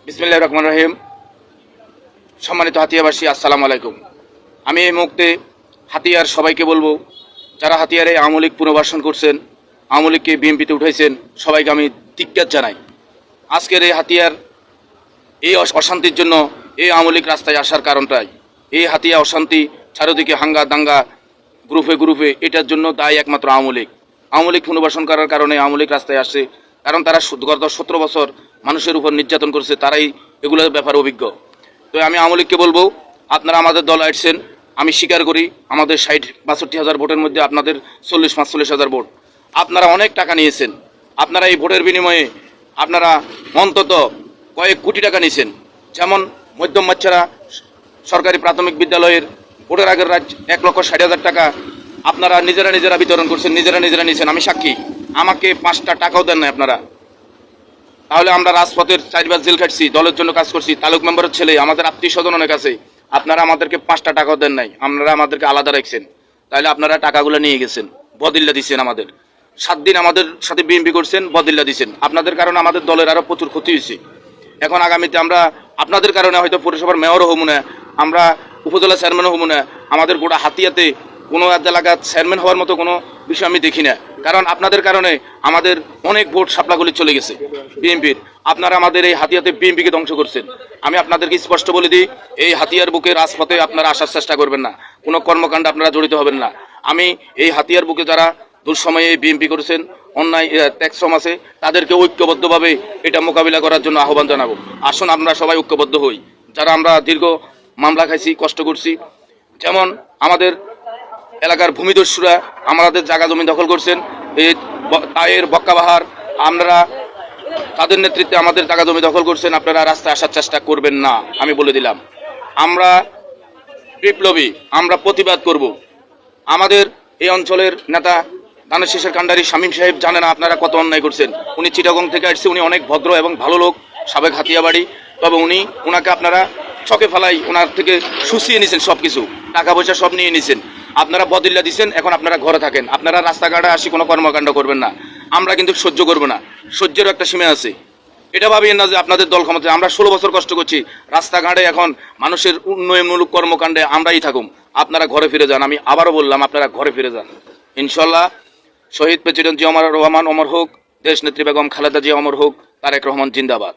বিসমিল্লাহির রহমানির রহিম। সম্মানিত হাতিয়াবাসী, আসসালামু আলাইকুম। আমি এই মুহূর্তে হাতিয়ার সবাইকে বলবো, যারা হাতিয়ারে আওয়ামী লীগ পুনর্বাসন করছেন, আওয়ামী লীগকে বিএনপিতে উঠাইছেন, সবাইকে আমি ধিক্কার জানাই। আজকের এই হাতিয়ার এই অশান্তির জন্য এই আওয়ামী লীগ রাস্তায় আসার কারণটাই এই হাতিয়া অশান্তি, চারিদিকে হাঙ্গা দাঙ্গা, গ্রুপে গ্রুপে, এটার জন্য দায়ী একমাত্র আওয়ামী লীগ। আওয়ামী লীগ পুনর্বাসন করার কারণে আওয়ামী লীগ রাস্তায় আসছে, কারণ তারা গত 17 বছর মানুষের উপর নির্যাতন করছে, তারাই এগুলোর ব্যাপারে অভিজ্ঞ। তো আমি আওয়ামী লীগকে বলবো, আপনারা আমাদের দল আসছেন, আমি স্বীকার করি আমাদের 60-62 ভোটের মধ্যে আপনাদের 40-45 ভোট, আপনারা অনেক টাকা নিয়েছেন। আপনারা এই ভোটের বিনিময়ে আপনারা অন্তত কয়েক কোটি টাকা নিয়েছেন। যেমন মধ্যম বাচ্চারা সরকারি প্রাথমিক বিদ্যালয়ের ভোটের আগের 1,60,000 টাকা আপনারা নিজেরা বিতরণ করছেন, নিজেরা নিয়েছেন, আমি সাক্ষী। আমাকে 5টা টাকাও দেন না আপনারা। তাহলে আমরা রাজপথের 4 বার জেল খাটছি, দলের জন্য কাজ করছি, তালুক মেম্বারের ছেলে, আমাদের আত্মীয় স্বজন অনেক আছে। আপনারা আমাদেরকে 5টা টাকাও দেন নাই, আপনারা আমাদেরকে আলাদা রাখছেন। তাহলে আপনারা টাকাগুলো নিয়ে গেছেন, বদিল্লা দিচ্ছেন আমাদের। 7 দিন আমাদের সাথে বিএনপি করছেন, বদিল্লা দিচ্ছেন। আপনাদের কারণে আমাদের দলের আরও প্রচুর ক্ষতি হয়েছে। এখন আগামীতে আমরা আপনাদের কারণে হয়তো পৌরসভার মেয়রও হবো না, আমরা উপজেলা চেয়ারম্যানও হবো না। আমাদের গোটা হাতিয়াতে কোনো এলাকার চেয়ারম্যান হওয়ার মতো কোনো বিষয় আমি দেখি না, কারণ আপনাদের কারণে আমাদের অনেক ভোট শাপলাগুলি চলে গেছে বিএনপির। আপনারা আমাদের এই হাতিয়াতে বিএনপিকে ধ্বংস করছেন। আমি আপনাদেরকে স্পষ্ট বলে দিই, এই হাতিয়ার বুকে রাজপথে আপনারা আসার চেষ্টা করবেন না, কোনো কর্মকাণ্ডে আপনারা জড়িত হবেন না। আমি এই হাতিয়ার বুকে যারা দুঃসময়ে বিএনপি করেছেন, অন্যায় ট্যাক্সম আছে, তাদেরকে ঐক্যবদ্ধভাবে এটা মোকাবিলা করার জন্য আহ্বান জানাবো। আসুন আমরা সবাই ঐক্যবদ্ধ হই। যারা আমরা দীর্ঘ মামলা খাইছি, কষ্ট করছি, যেমন আমাদের এলাকার ভূমিদস্যুরা আমাদের জায়গা জমি দখল করছেন, এই তায়ের বক্কাবাহার, আমরা তাদের নেতৃত্বে আমাদের জায়গা জমি দখল করছেন। আপনারা রাস্তায় আসার চেষ্টা করবেন না, আমি বলে দিলাম। আমরা বিপ্লবী, আমরা প্রতিবাদ করব। আমাদের এই অঞ্চলের নেতা দানের শেষের কান্ডারি শামীম সাহেব জানে না আপনারা কত অন্যায় করছেন। উনি চিটাগং থেকে আসছে, উনি অনেক ভদ্র এবং ভালো লোক, সাবেক হাতিয়াবাড়ি। তবে ওনাকে আপনারা চকে ফেলাই ওনার থেকে শুষিয়ে নিয়েছেন, সব কিছু টাকা পয়সা সব নিয়ে নিয়েছেন। আপনারা বদিল্লা দিচ্ছেন, এখন আপনারা ঘরে থাকেন, আপনারা রাস্তাঘাটে আসি কোনো কর্মকাণ্ড করবেন না। আমরা কিন্তু সহ্য করবো না, সহ্যেরও একটা সীমা আছে। এটা ভাবিয়েন না যে আপনাদের দল ক্ষমতায়। আমরা 16 বছর কষ্ট করছি রাস্তাঘাটে, এখন মানুষের উন্নয়নমূলক কর্মকাণ্ডে আমরাই থাকুম। আপনারা ঘরে ফিরে যান, আমি আবারও বললাম, আপনারা ঘরে ফিরে যান ইনশাল্লাহ। শহীদ প্রেসিডেন্ট জিয়া রহমান অমর হোক, দেশ নেত্রী বেগম খালেদা জিয়া অমর হোক, তারেক রহমান জিন্দাবাদ।